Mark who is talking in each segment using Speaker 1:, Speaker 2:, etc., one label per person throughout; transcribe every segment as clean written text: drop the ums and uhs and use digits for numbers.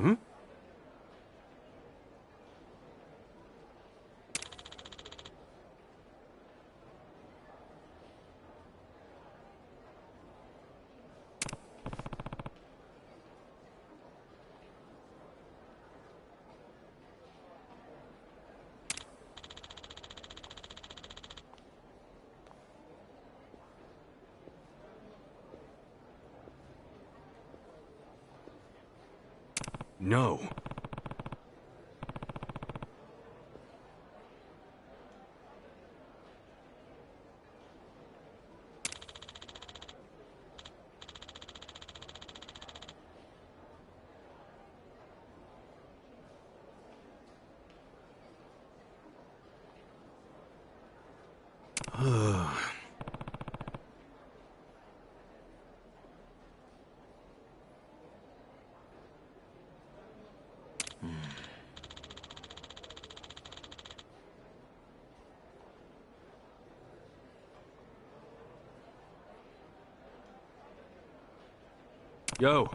Speaker 1: Hmm? No. Yo.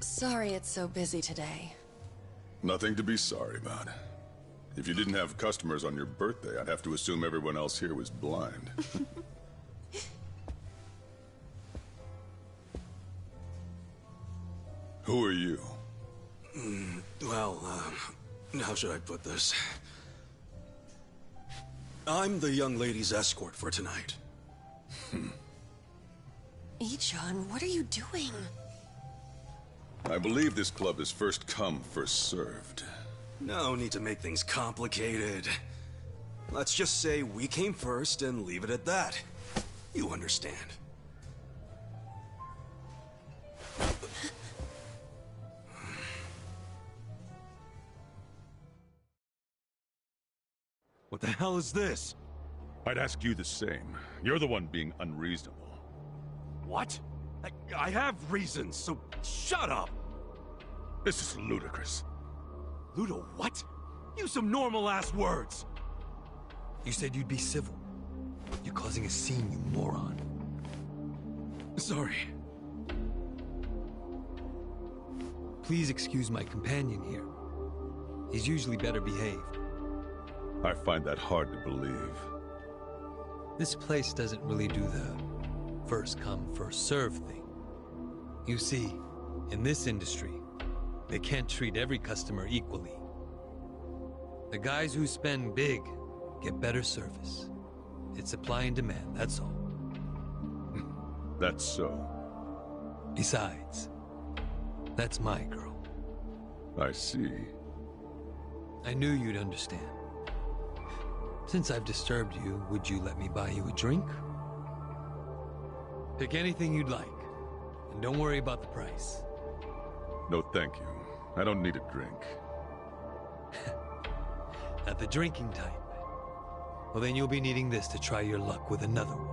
Speaker 1: Sorry it's so busy today.
Speaker 2: Nothing to be sorry about. If you didn't have customers on your birthday, I'd have to assume everyone else here was blind. Who are you?
Speaker 3: Well, how should I put this? I'm the young lady's escort for tonight.
Speaker 1: Ichon, what are you doing?
Speaker 2: I believe this club is first come, first served.
Speaker 3: No need to make things complicated. Let's just say we came first and leave it at that. You understand.
Speaker 4: What the hell is this?
Speaker 2: I'd ask you the same. You're the one being unreasonable.
Speaker 4: What? I have reasons, so shut up!
Speaker 2: This is ludicrous.
Speaker 4: Ludo, what? Use some normal-ass words!
Speaker 5: You said you'd be civil. You're causing a scene, you moron.
Speaker 4: Sorry.
Speaker 5: Please excuse my companion here. He's usually better behaved.
Speaker 2: I find that hard to believe.
Speaker 5: This place doesn't really do the first come, first serve thing. You see, in this industry, they can't treat every customer equally. The guys who spend big get better service. It's supply and demand, that's all.
Speaker 2: That's so.
Speaker 5: Besides, that's my girl.
Speaker 2: I see.
Speaker 5: I knew you'd understand. Since I've disturbed you, would you let me buy you a drink? Pick anything you'd like, and don't worry about the price.
Speaker 2: No, thank you. I don't need a drink.
Speaker 5: Not the drinking type. Well, then you'll be needing this to try your luck with another woman.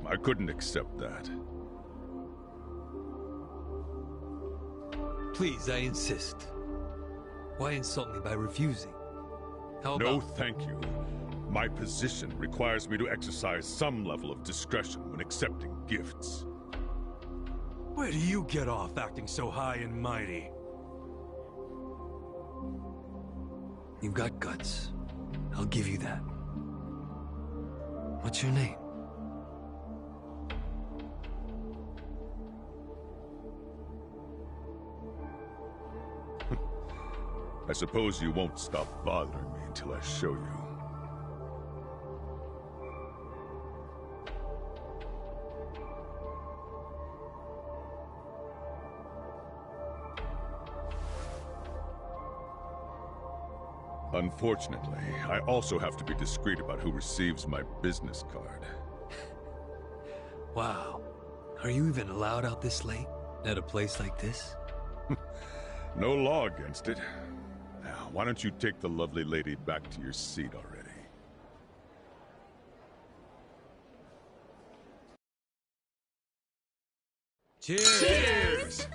Speaker 2: I couldn't accept that.
Speaker 5: Please, I insist. Why insult me by refusing? How about...
Speaker 2: No, thank you. My position requires me to exercise some level of discretion when accepting gifts.
Speaker 4: Where do you get off acting so high and mighty?
Speaker 5: You've got guts. I'll give you that. What's your name?
Speaker 2: I suppose you won't stop bothering me until I show you. Unfortunately, I also have to be discreet about who receives my business card.
Speaker 5: Wow. Are you even allowed out this late? At a place like this?
Speaker 2: No law against it. Now, why don't you take the lovely lady back to your seat already?
Speaker 5: Cheers!
Speaker 1: Cheers!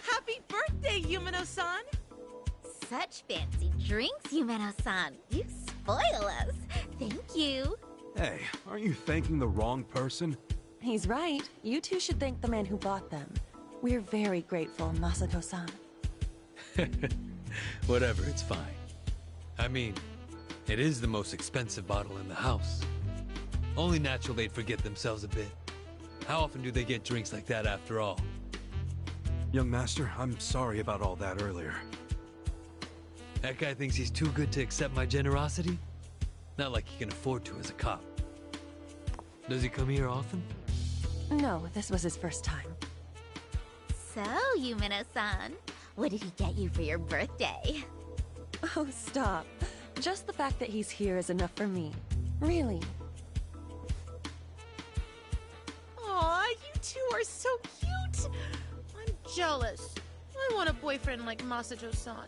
Speaker 6: Happy birthday, Yumeno-san!
Speaker 7: Such fancy drinks, Yumeno-san. You spoil us. Thank you.
Speaker 4: Hey, aren't you thanking the wrong person?
Speaker 1: He's right. You two should thank the man who bought them. We're very grateful, Masato-san.
Speaker 5: Whatever, it's fine. I mean, it is the most expensive bottle in the house. Only natural they'd forget themselves a bit. How often do they get drinks like that after all?
Speaker 4: Young master, I'm sorry about all that earlier.
Speaker 5: That guy thinks he's too good to accept my generosity? Not like he can afford to as a cop. Does he come here often?
Speaker 1: No, this was his first time.
Speaker 7: So, Yumeno-san, what did he get you for your birthday?
Speaker 1: Oh, stop. Just the fact that he's here is enough for me. Really.
Speaker 6: Aw, you two are so cute! I'm jealous. I want a boyfriend like Masato-san.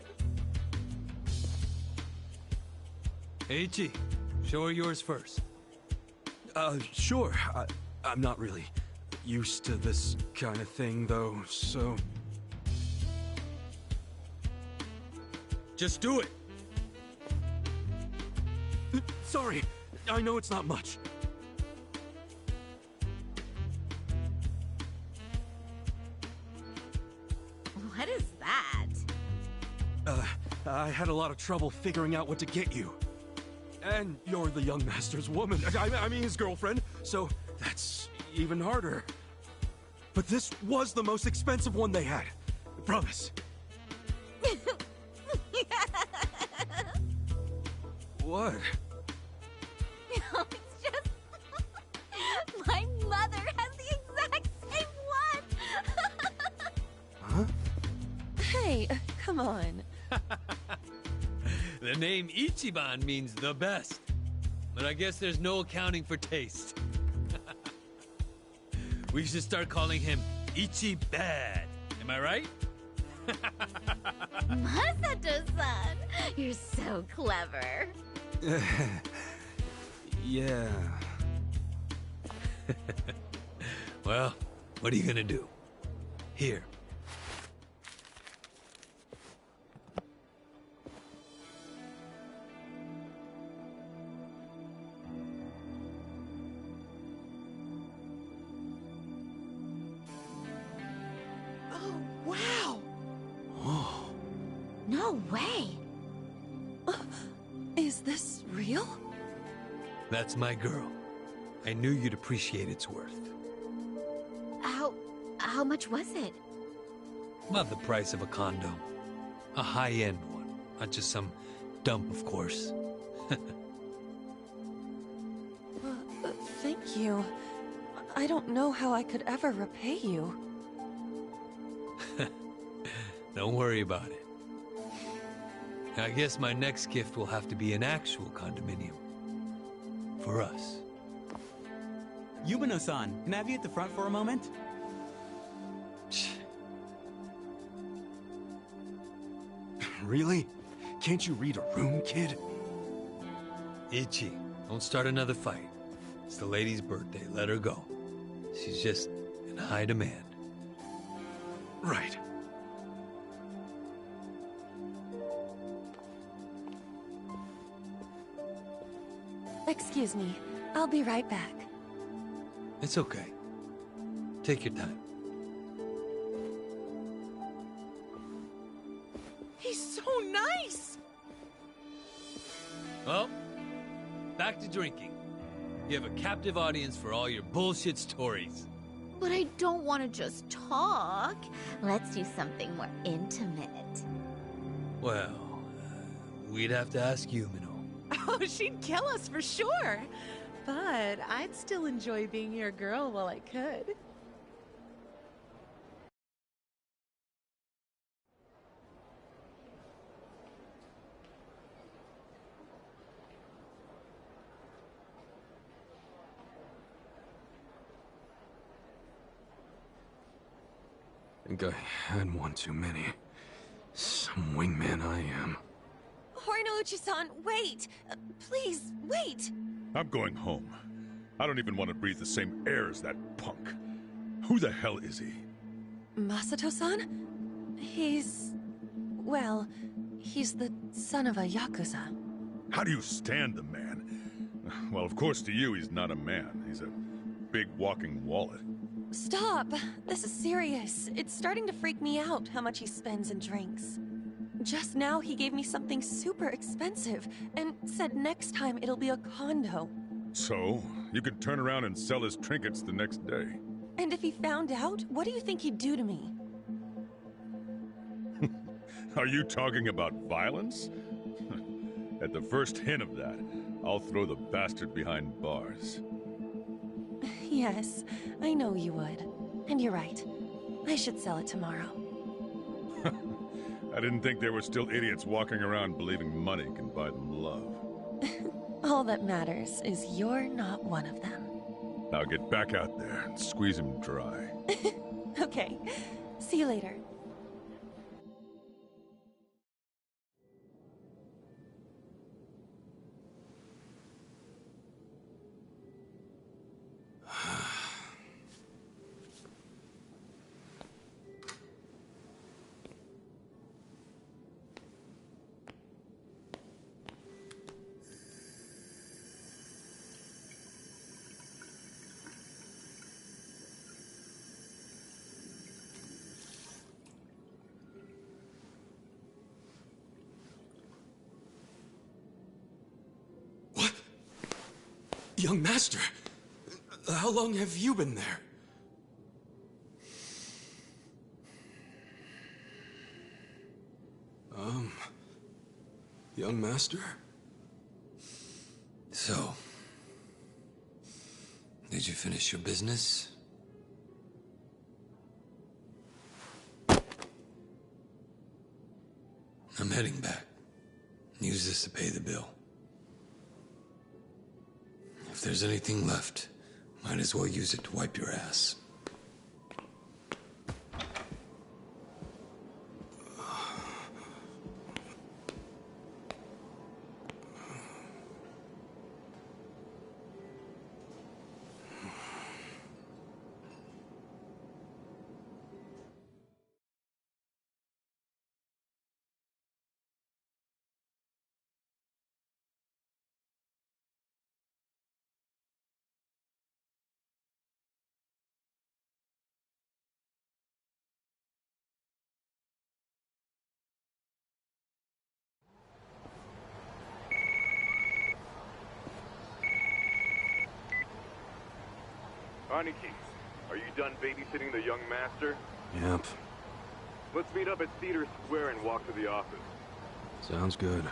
Speaker 5: Eiichi, show her yours first.
Speaker 3: Sure. I'm not really used to this kind of thing, though, so...
Speaker 5: Just do it.
Speaker 3: Sorry, I know it's not much.
Speaker 7: What is that?
Speaker 3: I had a lot of trouble figuring out what to get you. And you're the young master's woman. I mean his girlfriend, so that's even harder. But this was the most expensive one they had. I promise. What?
Speaker 7: No, it's just... My mother has the exact same one!
Speaker 3: Huh?
Speaker 1: Hey, come on.
Speaker 5: The name Ichiban means the best. But I guess there's no accounting for taste. We should start calling him Ichibad. Am I right?
Speaker 7: Masato-san! You're so clever.
Speaker 3: Yeah.
Speaker 5: Well, what are you gonna do? Here.
Speaker 6: Oh, wow!
Speaker 3: Oh.
Speaker 7: No way!
Speaker 1: Is this real?
Speaker 5: That's my girl. I knew you'd appreciate its worth.
Speaker 7: How much was it?
Speaker 5: About the price of a condo. A high-end one. Not just some dump, of course.
Speaker 1: Thank you. I don't know how I could ever repay you.
Speaker 5: Don't worry about it. I guess my next gift will have to be an actual condominium. For us.
Speaker 8: Yumino-san, can I have you at the front for a moment?
Speaker 3: Really? Can't you read a room, kid?
Speaker 5: Ichi, don't start another fight. It's the lady's birthday. Let her go. She's just in high demand.
Speaker 3: Right.
Speaker 1: Excuse me. I'll be right back.
Speaker 5: It's okay. Take your time.
Speaker 6: He's so nice!
Speaker 5: Well, back to drinking. You have a captive audience for all your bullshit stories.
Speaker 7: But I don't want to just talk. Let's do something more intimate.
Speaker 5: Well, we'd have to ask Yumino.
Speaker 6: Oh, she'd kill us for sure. But I'd still enjoy being your girl while I could.
Speaker 3: Think I had one too many. Some wingman I am.
Speaker 1: Horinouchi-san, wait! Please, wait!
Speaker 2: I'm going home. I don't even want to breathe the same air as that punk. Who the hell is he?
Speaker 1: Masato-san? Well, he's the son of a Yakuza.
Speaker 2: How do you stand the man? Well, of course to you he's not a man. He's a big walking wallet.
Speaker 1: Stop! This is serious. It's starting to freak me out how much he spends and drinks. Just now he gave me something super expensive and said next time it'll be a condo.
Speaker 2: So, you could turn around and sell his trinkets the next day.
Speaker 1: And if he found out, what do you think he'd do to me?
Speaker 2: Are you talking about violence? At the first hint of that, I'll throw the bastard behind bars.
Speaker 1: Yes, I know you would. And you're right. I should sell it tomorrow.
Speaker 2: I didn't think there were still idiots walking around believing money can buy them love.
Speaker 1: All that matters is you're not one of them.
Speaker 2: Now get back out there and squeeze him dry.
Speaker 1: Okay. See you later.
Speaker 3: Young Master, how long have you been there? Young Master?
Speaker 5: So, did you finish your business? I'm heading back. Use this to pay the bill. If there's anything left, might as well use it to wipe your ass.
Speaker 9: Aniki, are you done babysitting the young master?
Speaker 3: Yep.
Speaker 9: Let's meet up at Cedar Square and walk to the office.
Speaker 3: Sounds good.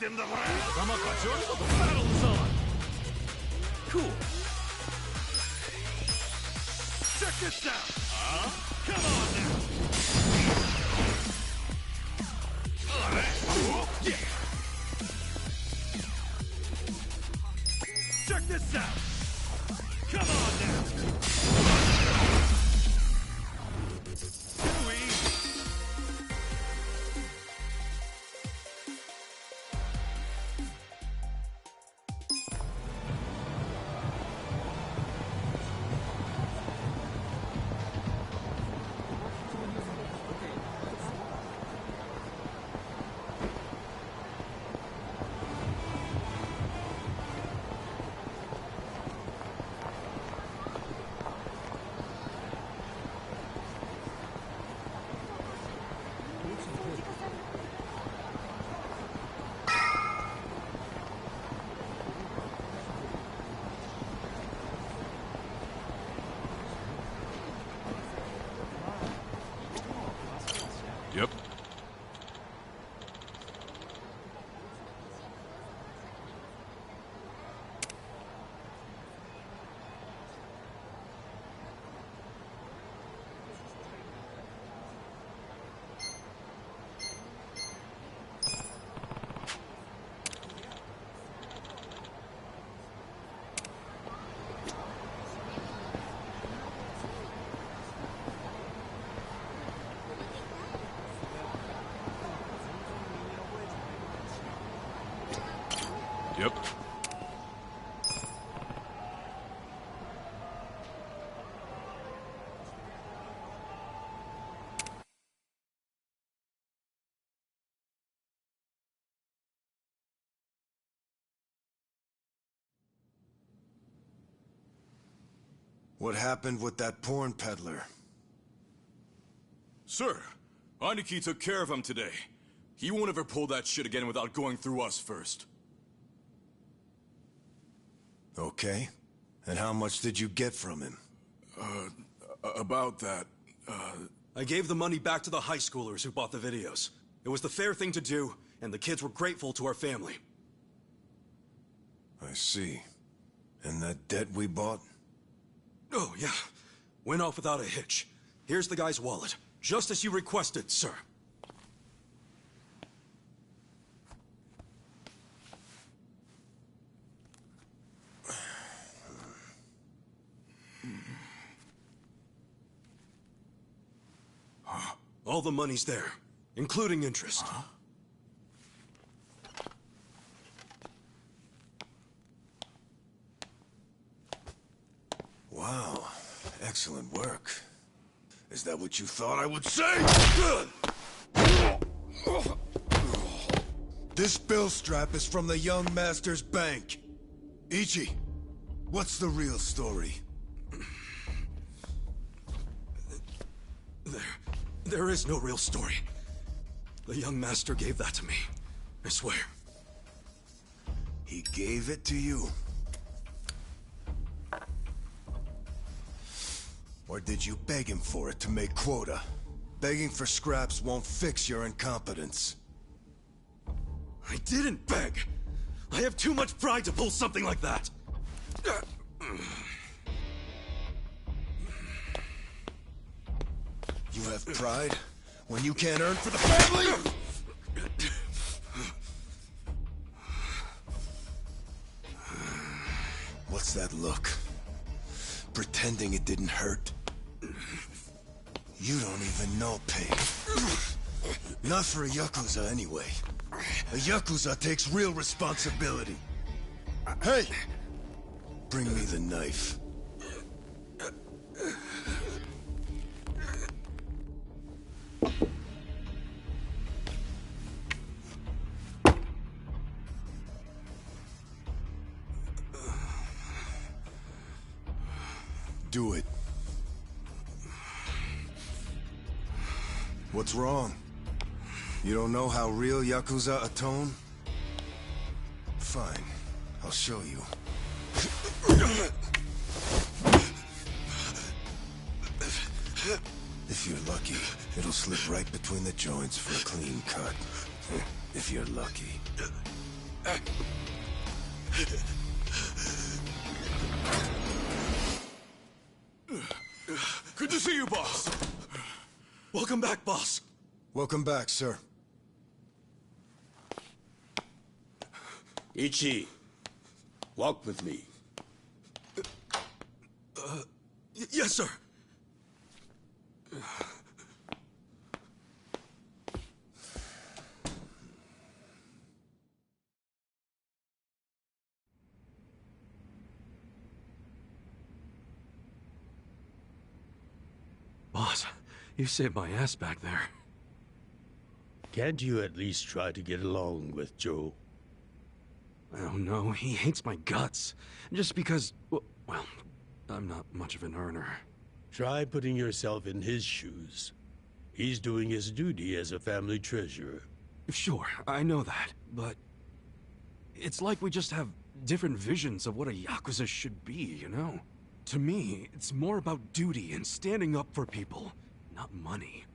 Speaker 4: The battle is on! Cool. Check this out! Come on now! Yeah. Check this out! Come on now! Too easy.
Speaker 3: Yep. Yep.
Speaker 10: What happened with that porn peddler?
Speaker 11: Sir, Aniki took care of him today. He won't ever pull that shit again without going through us first.
Speaker 10: Okay. And how much did you get from him?
Speaker 11: About that,
Speaker 4: I gave the money back to the high schoolers who bought the videos. It was the fair thing to do, and the kids were grateful to our family.
Speaker 10: I see. And that debt we bought?
Speaker 4: Oh, yeah. Went off without a hitch. Here's the guy's wallet. Just as you requested, sir. All the money's there, including interest.
Speaker 10: Wow. Excellent work. Is that what you thought I would say? This bill strap is from the young master's bank. Ichi, what's the real story?
Speaker 4: There is no real story. The young master gave that to me. I swear.
Speaker 10: He gave it to you? Or did you beg him for it to make quota? Begging for scraps won't fix your incompetence.
Speaker 4: I didn't beg! I have too much pride to pull something like that!
Speaker 10: You have pride when you can't earn for the family? What's that look? Pretending it didn't hurt? You don't even know pain. Not for a Yakuza anyway. A Yakuza takes real responsibility. Hey! Bring me the knife. Do it. What's wrong? You don't know how real Yakuza atone? Fine. I'll show you. If you're lucky, it'll slip right between the joints for a clean cut. If you're lucky.
Speaker 4: Good to see you, boss. Welcome back, boss.
Speaker 10: Welcome back, sir.
Speaker 12: Ichi, walk with me.
Speaker 4: Yes, sir.
Speaker 3: Boss, you saved my ass back there.
Speaker 12: Can't you at least try to get along with Joe?
Speaker 3: Oh no, he hates my guts. Just because, well, I'm not much of an earner.
Speaker 12: Try putting yourself in his shoes. He's doing his duty as a family treasurer.
Speaker 3: Sure, I know that, but it's like we just have different visions of what a Yakuza should be, you know? To me, it's more about duty and standing up for people, not money.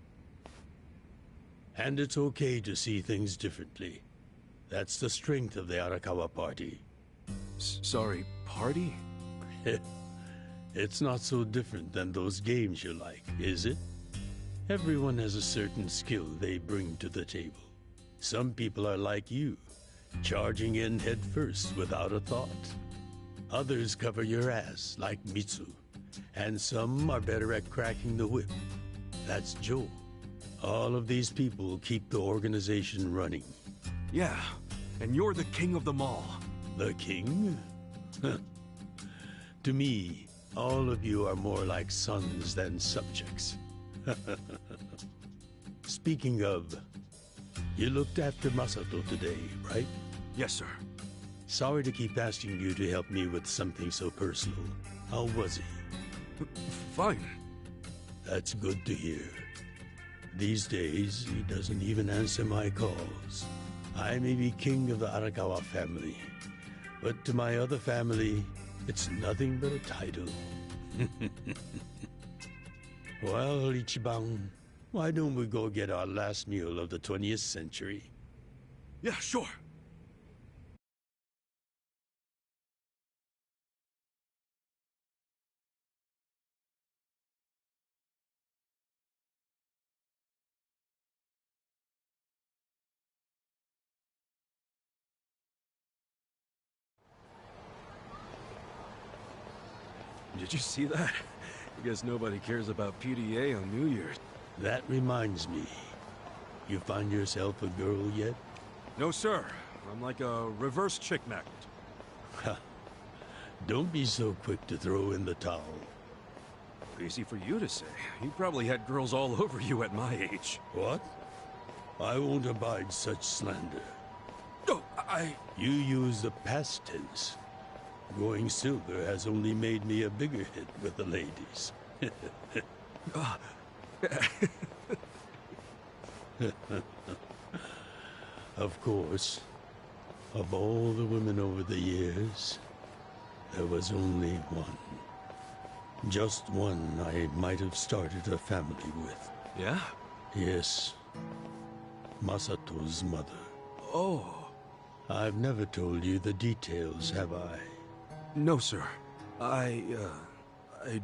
Speaker 12: And it's okay to see things differently. That's the strength of the Arakawa Party.
Speaker 3: Sorry, party?
Speaker 12: It's not so different than those games you like, is it? Everyone has a certain skill they bring to the table. Some people are like you, charging in head first without a thought. Others cover your ass, like Mitsu. And some are better at cracking the whip. That's Joe. All of these people keep the organization running.
Speaker 3: Yeah, and you're the king of them all.
Speaker 12: The king? To me, all of you are more like sons than subjects. Speaking of, you looked after Masato today, right?
Speaker 3: Yes, sir.
Speaker 12: Sorry to keep asking you to help me with something so personal. How was he?
Speaker 3: Fine.
Speaker 12: That's good to hear. These days, he doesn't even answer my calls. I may be king of the Arakawa family, but to my other family, it's nothing but a title. Well, Ichiban, why don't we go get our last meal of the 20th century?
Speaker 3: Yeah, sure. Did you see that? I guess nobody cares about PDA on New Year's.
Speaker 12: That reminds me. You find yourself a girl yet?
Speaker 3: No, sir. I'm like a reverse chick magnet.
Speaker 12: Ha. Don't be so quick to throw in the towel.
Speaker 3: Easy for you to say. You probably had girls all over you at my age.
Speaker 12: What? I won't abide such slander.
Speaker 3: Oh,
Speaker 12: You use the past tense. Going silver has only made me a bigger hit with the ladies. Of course, of all the women over the years, there was only one. Just one I might have started a family with.
Speaker 3: Yeah?
Speaker 12: Yes. Masato's mother.
Speaker 3: Oh.
Speaker 12: I've never told you the details, have I?
Speaker 3: No, sir. I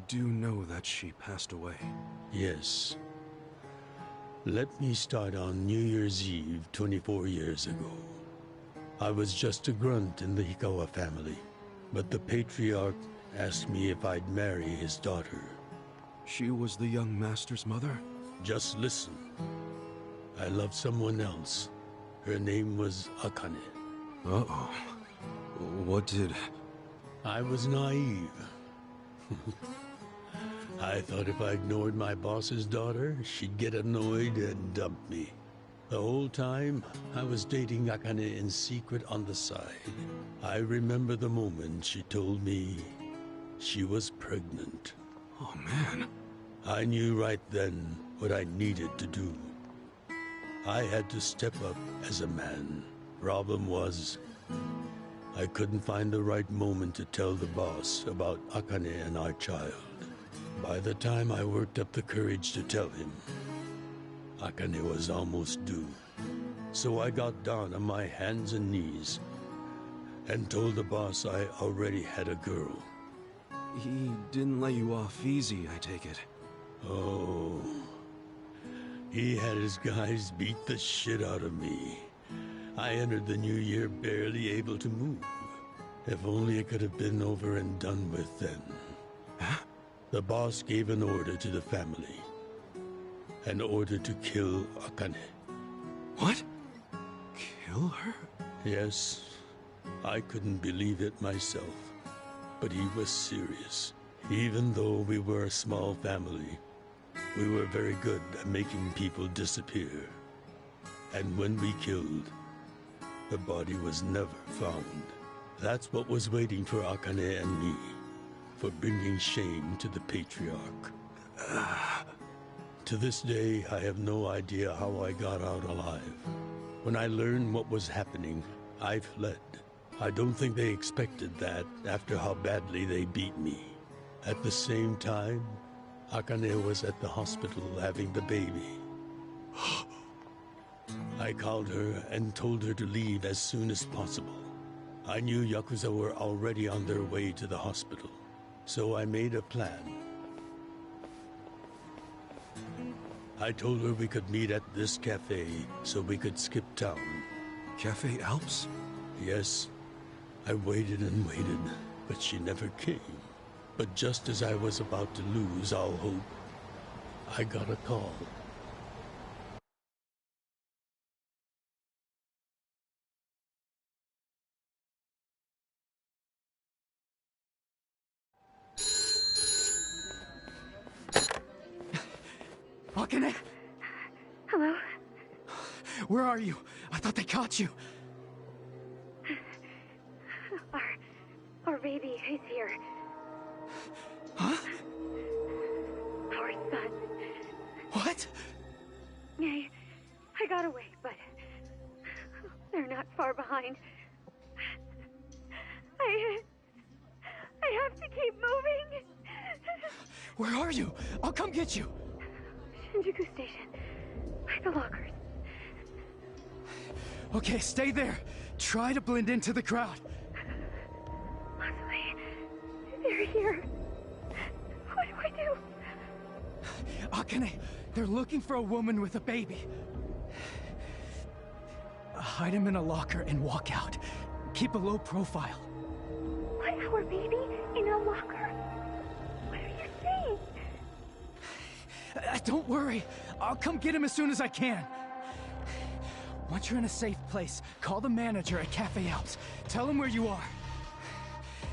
Speaker 3: do know that she passed away.
Speaker 12: Yes. Let me start on New Year's Eve 24 years ago. I was just a grunt in the Hikawa family, but the patriarch asked me if I'd marry his daughter.
Speaker 3: She was the young master's mother?
Speaker 12: Just listen. I loved someone else. Her name was Akane.
Speaker 3: Uh-oh. What did...
Speaker 12: I was naive. I thought if I ignored my boss's daughter, she'd get annoyed and dump me. The whole time, I was dating Akane in secret on the side. I remember the moment she told me she was pregnant.
Speaker 3: Oh, man.
Speaker 12: I knew right then what I needed to do. I had to step up as a man. Problem was, I couldn't find the right moment to tell the boss about Akane and our child. By the time I worked up the courage to tell him, Akane was almost due. So I got down on my hands and knees and told the boss I already had a girl.
Speaker 3: He didn't let you off easy, I take it.
Speaker 12: Oh. He had his guys beat the shit out of me. I entered the new year barely able to move. If only it could have been over and done with then.
Speaker 3: Huh?
Speaker 12: The boss gave an order to the family. An order to kill Akane.
Speaker 3: What? Kill her?
Speaker 12: Yes. I couldn't believe it myself. But he was serious. Even though we were a small family, we were very good at making people disappear. And when we killed, the body was never found. That's what was waiting for Akane and me, for bringing shame to the patriarch. To this day, I have no idea how I got out alive. When I learned what was happening, I fled. I don't think they expected that after how badly they beat me. At the same time, Akane was at the hospital having the baby. I called her and told her to leave as soon as possible. I knew Yakuza were already on their way to the hospital, so I made a plan. I told her we could meet at this cafe so we could skip town.
Speaker 3: Cafe Alps?
Speaker 12: Yes. I waited and waited, but she never came. But just as I was about to lose all hope, I got a call.
Speaker 3: Akane?
Speaker 13: Hello?
Speaker 3: Where are you? I thought they caught you.
Speaker 13: Our baby is here.
Speaker 3: Huh?
Speaker 13: Our son.
Speaker 3: What?
Speaker 13: I got away, but they're not far behind. I have to keep moving.
Speaker 3: Where are you? I'll come get you.
Speaker 13: Shinjuku Station. By the lockers.
Speaker 3: Okay, stay there. Try to blend into the crowd.
Speaker 13: Leslie, they're here. What do I do?
Speaker 3: Akane, they're looking for a woman with a baby. Hide him in a locker and walk out. Keep a low profile.
Speaker 13: What, our baby in a locker? What are you saying?
Speaker 3: Don't worry. I'll come get him as soon as I can. Once you're in a safe place, call the manager at Cafe Alps. Tell him where you are.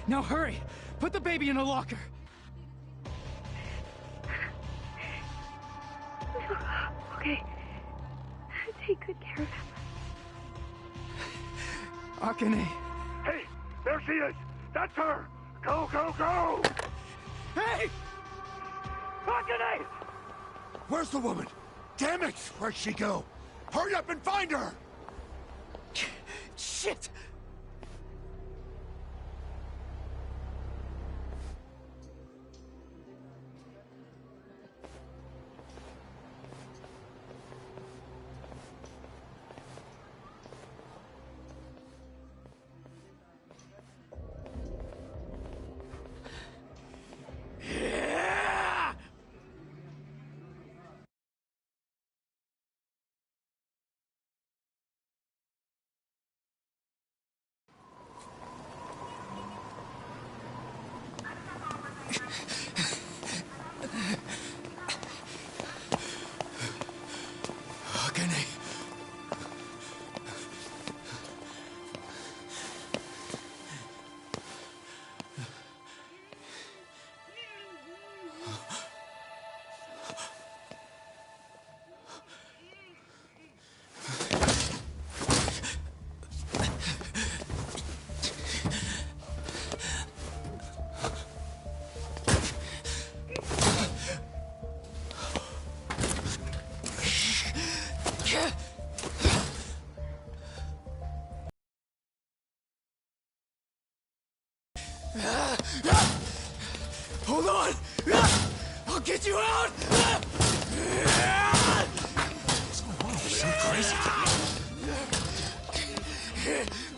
Speaker 3: Now hurry! Put the baby in a locker!
Speaker 13: Okay. Take good care of him.
Speaker 3: Akane!
Speaker 9: Hey! There she is! That's her! Go, go, go!
Speaker 3: Hey!
Speaker 9: Akane!
Speaker 10: Where's the woman? Damn it! Where'd she go? Hurry up and find her!
Speaker 3: Shit! Hold on! I'll get you out!
Speaker 10: What's going on? So crazy.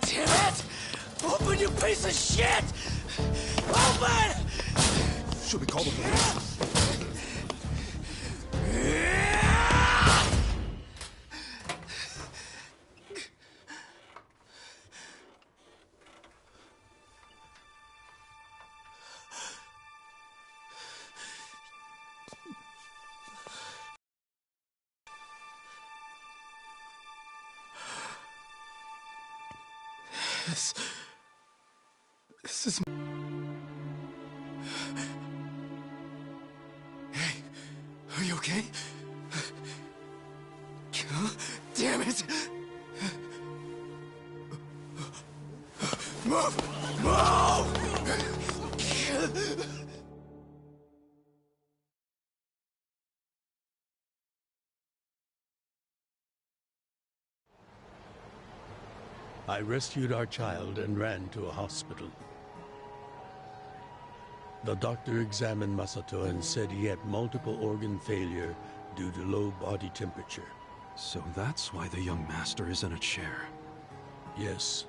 Speaker 3: Damn it!
Speaker 4: Open, you piece of shit! Open!
Speaker 3: Should we call the police?
Speaker 10: This is... Hey, are you okay? Damn it! Move! Move!
Speaker 12: I rescued our child and ran to a hospital. The doctor examined Masato and said he had multiple organ failure due to low body temperature.
Speaker 3: So that's why the young master is in a chair.
Speaker 12: Yes.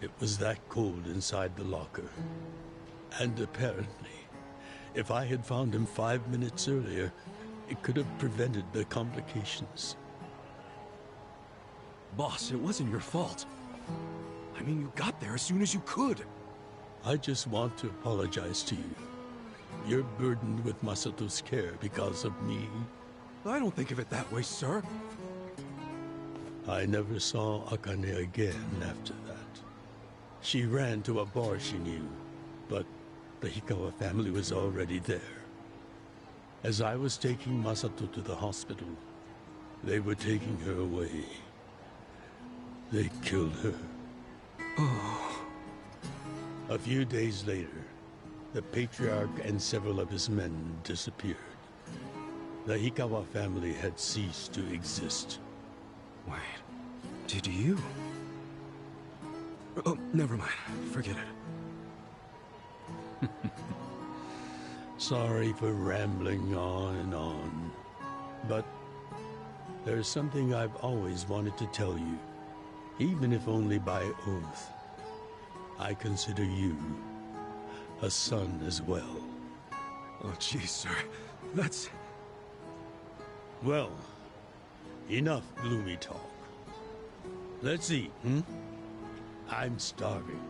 Speaker 12: It was that cold inside the locker. And apparently, if I had found him 5 minutes earlier, it could have prevented the complications.
Speaker 3: Boss, it wasn't your fault. I mean, you got there as soon as you could.
Speaker 12: I just want to apologize to you. You're burdened with Masato's care because of me.
Speaker 3: I don't think of it that way, sir.
Speaker 12: I never saw Akane again after that. She ran to a bar she knew, but the Hikawa family was already there. As I was taking Masato to the hospital, they were taking her away. They killed her.
Speaker 3: Oh.
Speaker 12: A few days later, the patriarch and several of his men disappeared. The Hikawa family had ceased to exist.
Speaker 3: Wait, did you? Oh, never mind. Forget it.
Speaker 12: Sorry for rambling on and on, but there's something I've always wanted to tell you, even if only by oath. I consider you a son as well.
Speaker 3: Oh, geez, sir. That's...
Speaker 12: Well, enough gloomy talk. Let's eat, I'm starving.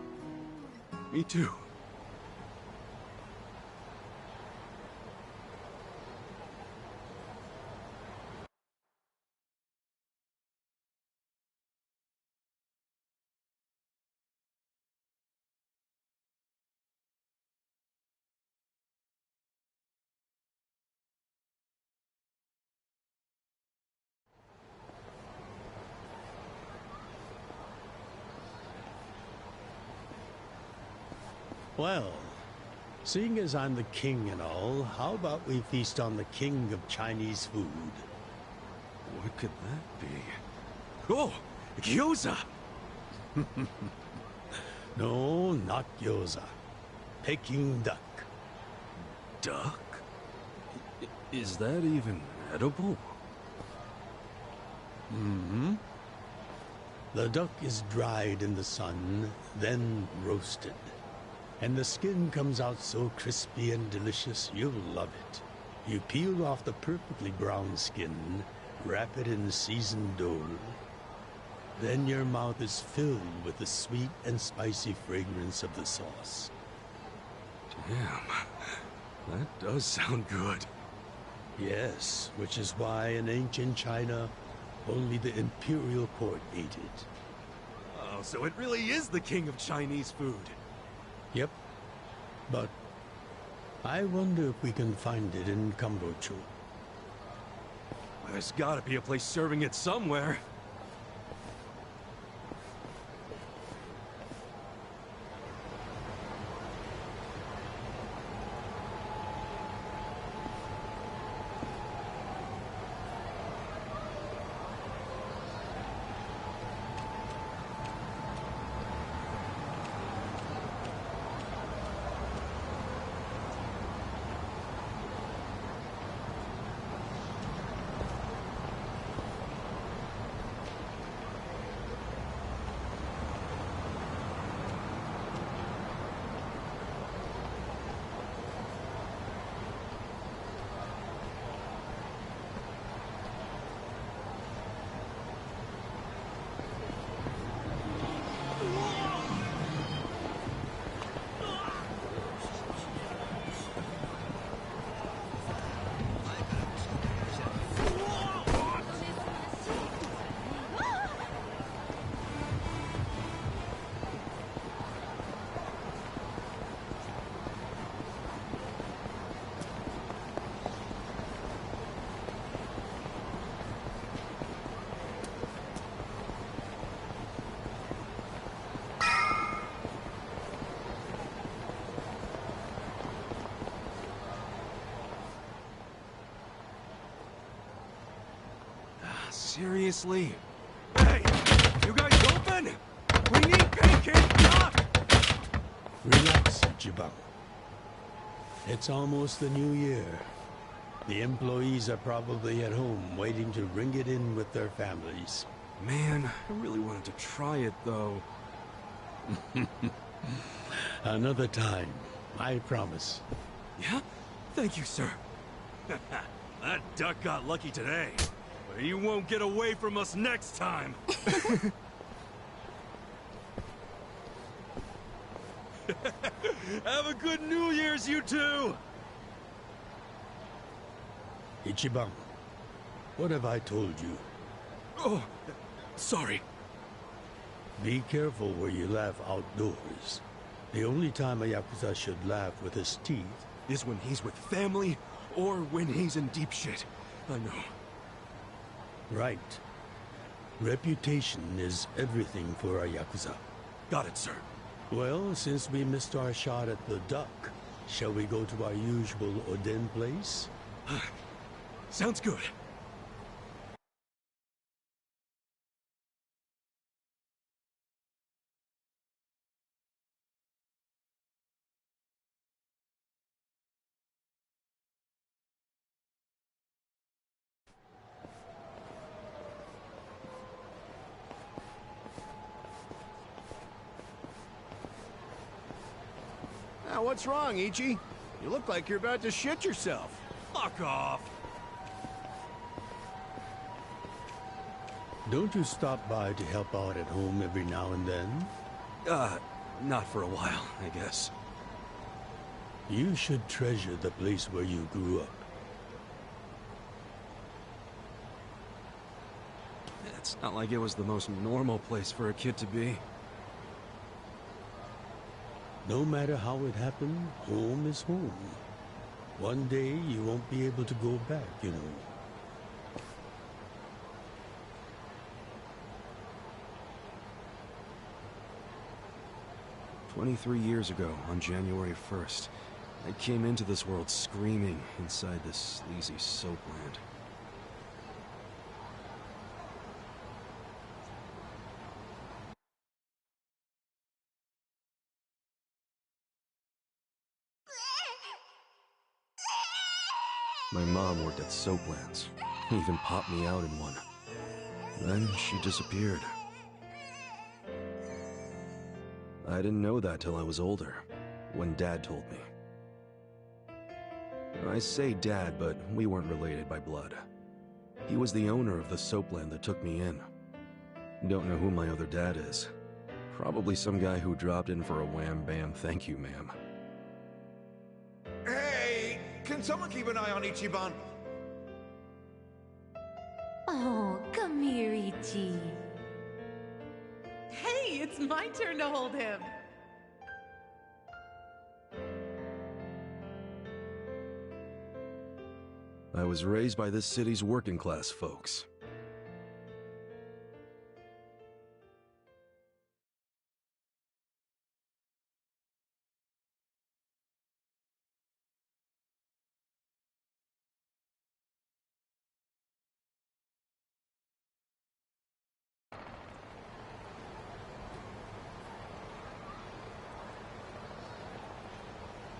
Speaker 3: Me too.
Speaker 12: Well, seeing as I'm the king and all, how about we feast on the king of Chinese food?
Speaker 3: What could that be? Oh, gyoza!
Speaker 12: No, not gyoza. Peking duck.
Speaker 3: Duck? Is that even edible?
Speaker 12: Mm-hmm. The duck is dried in the sun, then roasted. And the skin comes out so crispy and delicious, you'll love it. You peel off the perfectly brown skin, wrap it in seasoned dough. Then your mouth is filled with the sweet and spicy fragrance of the sauce.
Speaker 3: Damn, that does sound good.
Speaker 12: Yes, which is why in ancient China, only the imperial court ate it.
Speaker 3: Oh, so it really is the king of Chinese food.
Speaker 12: Yep, but I wonder if we can find it in Kambocho.
Speaker 3: There's gotta be a place serving it somewhere. Seriously? Hey! You guys open? We need pancake stuff!
Speaker 12: Relax, Ichiban. It's almost the new year. The employees are probably at home waiting to ring it in with their families.
Speaker 3: Man, I really wanted to try it, though.
Speaker 12: Another time, I promise.
Speaker 3: Yeah? Thank you, sir. That duck got lucky today, but he won't get away from us next time. Have a good New Year's, you two!
Speaker 12: Ichiban, what have I told you?
Speaker 3: Oh, sorry.
Speaker 12: Be careful where you laugh outdoors. The only time a Yakuza should laugh with his teeth
Speaker 3: is when he's with family or when he's in deep shit. I know.
Speaker 12: Right. Reputation is everything for a Yakuza.
Speaker 3: Got it, sir.
Speaker 12: Well, since we missed our shot at the duck, shall we go to our usual Oden place?
Speaker 3: Sounds good.
Speaker 14: Now, what's wrong, Ichi? You look like you're about to shit yourself.
Speaker 3: Fuck off!
Speaker 12: Don't you stop by to help out at home every now and then?
Speaker 3: Not for a while, I guess.
Speaker 12: You should treasure the place where you grew up.
Speaker 3: It's not like it was the most normal place for a kid to be.
Speaker 12: No matter how it happened, home is home. One day you won't be able to go back, you know.
Speaker 3: "23 years ago, on January 1st, I came into this world screaming inside this sleazy soapland. My mom worked at soaplands. Even popped me out in one. Then she disappeared. I didn't know that till I was older, when Dad told me. I say Dad, but we weren't related by blood. He was the owner of the soapland that took me in. Don't know who my other dad is. Probably some guy who dropped in for a wham-bam thank you, ma'am.
Speaker 14: Hey! Can someone keep an eye on Ichiban?
Speaker 6: Oh, come here, Ichi. Hey, it's my turn to hold him.
Speaker 3: I was raised by this city's working class folks.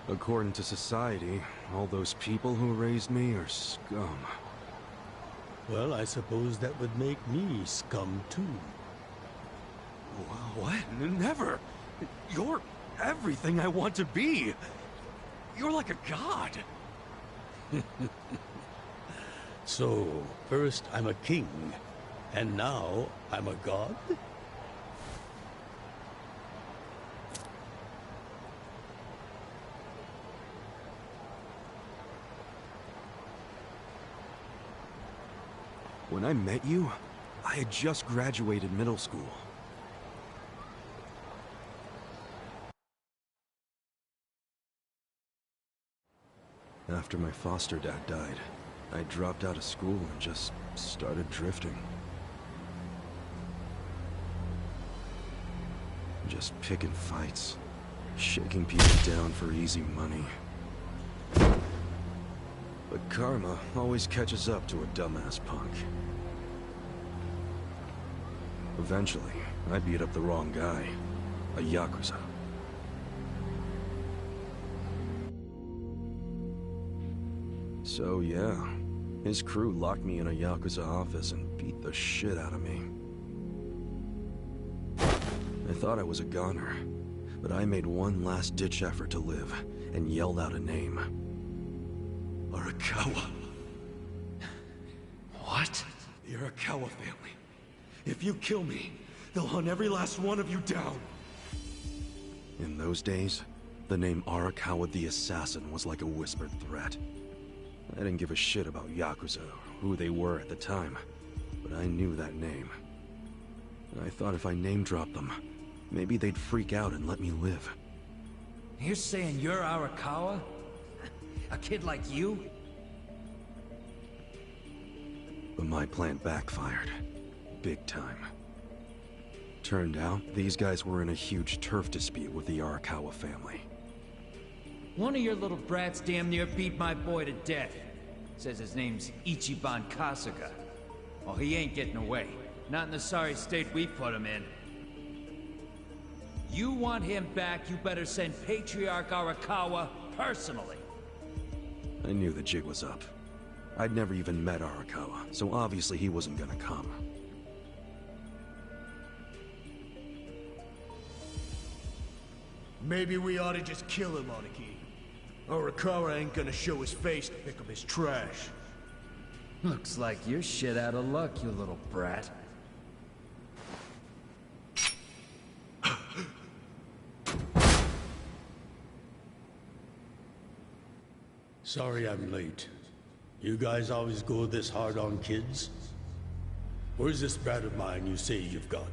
Speaker 3: According to society, all those people who raised me are scum.
Speaker 12: Well, I suppose that would make me scum too.
Speaker 3: What? Never! You're everything I want to be! You're like a god!
Speaker 12: So, first I'm a king, and now I'm a god?
Speaker 3: When I met you, I had just graduated middle school. After my foster dad died, I dropped out of school and just started drifting. Just picking fights, shaking people down for easy money. But karma always catches up to a dumbass punk. Eventually, I beat up the wrong guy. A Yakuza. So yeah, his crew locked me in a Yakuza office and beat the shit out of me. I thought I was a goner, but I made one last-ditch effort to live and yelled out a name. Arakawa. What? The Arakawa family. If you kill me, they'll hunt every last one of you down. In those days, the name Arakawa the Assassin was like a whispered threat. I didn't give a shit about Yakuza or who they were at the time, but I knew that name. I thought if I name-dropped them, maybe they'd freak out and let me live.
Speaker 15: You're saying you're Arakawa? A kid like you?
Speaker 3: But my plan backfired. Big time. Turned out, these guys were in a huge turf dispute with the Arakawa family.
Speaker 15: One of your little brats damn near beat my boy to death. Says his name's Ichiban Kasuga. Oh, he ain't getting away. Not in the sorry state we put him in. You want him back, you better send Patriarch Arakawa personally.
Speaker 3: I knew the jig was up. I'd never even met Arakawa, so obviously he wasn't gonna come.
Speaker 14: Maybe we ought to just kill him, Aniki. Arakawa ain't gonna show his face to pick up his trash.
Speaker 15: Looks like you're shit out of luck, you little brat.
Speaker 12: Sorry I'm late. You guys always go this hard on kids? Where's this brat of mine you say you've got?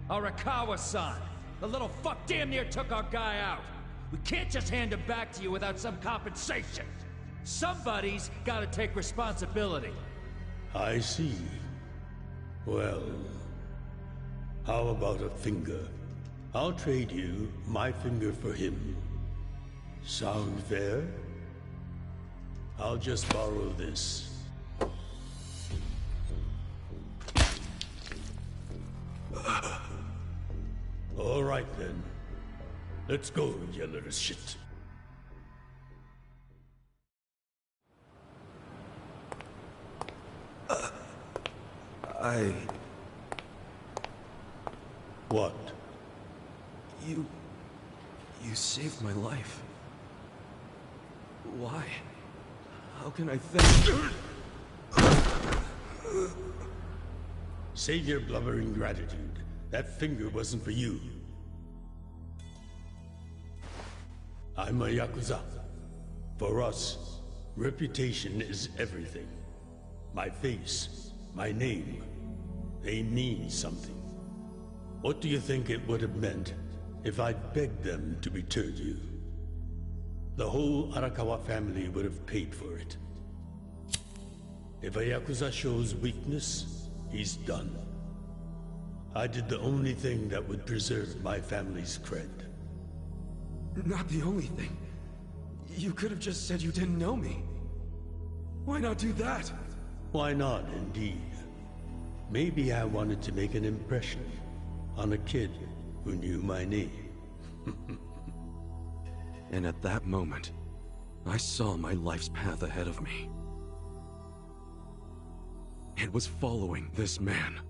Speaker 15: Arakawa-san! The little fuck damn near took our guy out! We can't just hand him back to you without some compensation! Somebody's gotta take responsibility!
Speaker 12: I see. Well, how about a finger? I'll trade you my finger for him. Sound fair? I'll just borrow this. All right then. Let's go, you little shit. What?
Speaker 3: You saved my life. Why? How can I thank...
Speaker 12: Save your blubbering gratitude. That finger wasn't for you. I'm a Yakuza. For us, reputation is everything. My face, my name, they mean something. What do you think it would have meant if I'd begged them to return you? The whole Arakawa family would have paid for it. If a Yakuza shows weakness, he's done. I did the only thing that would preserve my family's cred.
Speaker 3: Not the only thing. You could have just said you didn't know me. Why not do that?
Speaker 12: Why not, indeed? Maybe I wanted to make an impression on a kid who knew my name.
Speaker 3: And at that moment, I saw my life's path ahead of me. It was following this man.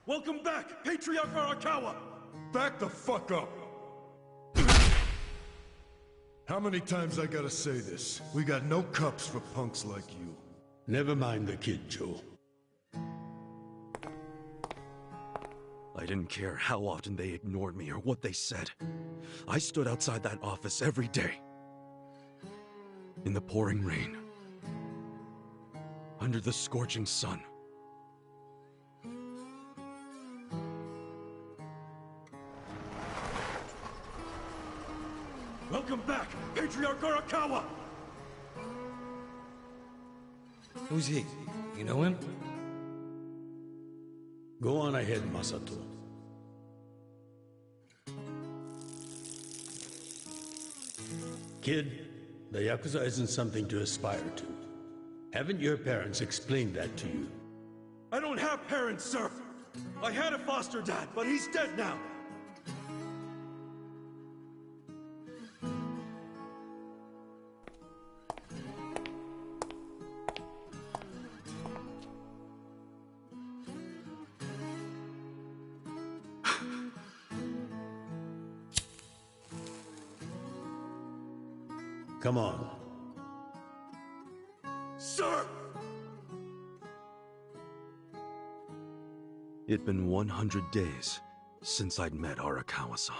Speaker 4: Welcome back, Patriarch Arakawa!
Speaker 10: Back the fuck up! How many times I gotta say this? We got no cups for punks like you.
Speaker 12: Never mind the kid, Joe.
Speaker 3: I didn't care how often they ignored me or what they said. I stood outside that office every day. In the pouring rain. Under the scorching sun.
Speaker 4: Welcome back, Patriarch Arakawa!
Speaker 5: Who's he? You know him?
Speaker 12: Go on ahead, Masato. Kid, the Yakuza isn't something to aspire to. Haven't your parents explained that to you?
Speaker 3: I don't have parents, sir! I had a foster dad, but he's dead now!
Speaker 12: Come on.
Speaker 3: Sir!
Speaker 4: It'd been 100 days since I'd met Arakawa-san.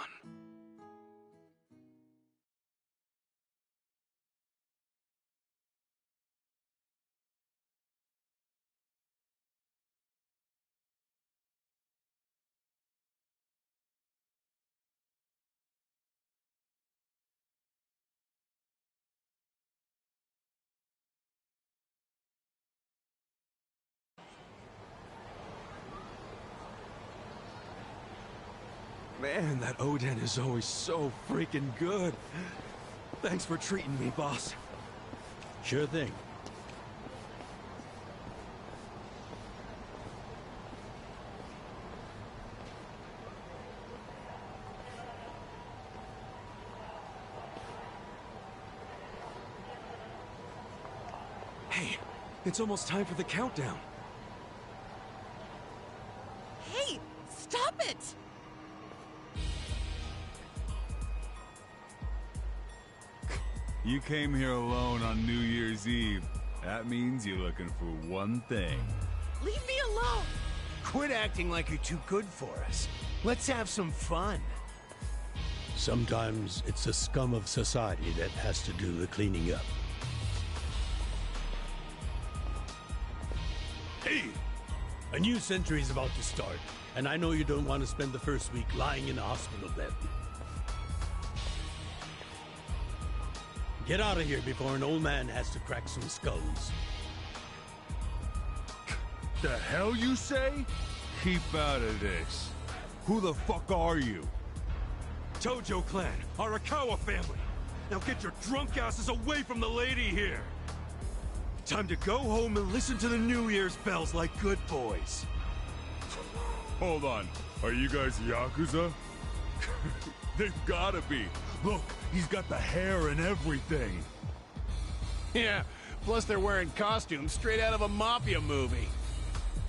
Speaker 3: Man, that Oden is always so freaking good. Thanks for treating me, boss.
Speaker 12: Sure thing.
Speaker 3: Hey, it's almost time for the countdown.
Speaker 1: Hey, stop it!
Speaker 16: You came here alone on New Year's Eve. That means you're looking for one thing.
Speaker 1: Leave me alone!
Speaker 14: Quit acting like you're too good for us. Let's have some fun.
Speaker 12: Sometimes it's the scum of society that has to do the cleaning up. Hey! A new century is about to start, and I know you don't want to spend the first week lying in a hospital bed. Get out of here before an old man has to crack some skulls.
Speaker 16: The hell you say? Keep out of this. Who the fuck are you?
Speaker 3: Tojo clan, Arakawa family. Now get your drunk asses away from the lady here. Time to go home and listen to the New Year's bells like good boys.
Speaker 16: Hold on. Are you guys Yakuza? They've gotta be. Look, he's got the hair and everything.
Speaker 14: Yeah, plus they're wearing costumes straight out of a mafia movie.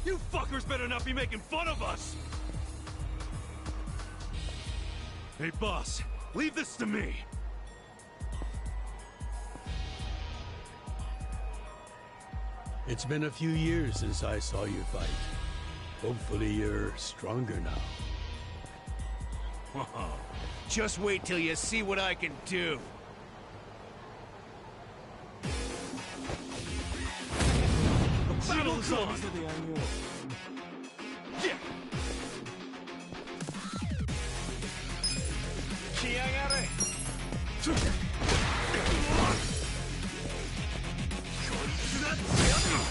Speaker 3: You fuckers better not be making fun of us! Hey, boss, leave this to me.
Speaker 12: It's been a few years since I saw you fight. Hopefully you're stronger now.
Speaker 14: Just wait till you see what I can do.
Speaker 3: The battle is on! Yeah!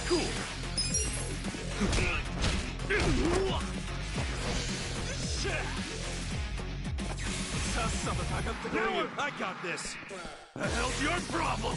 Speaker 3: Cool! Now I got this! The hell's your problem?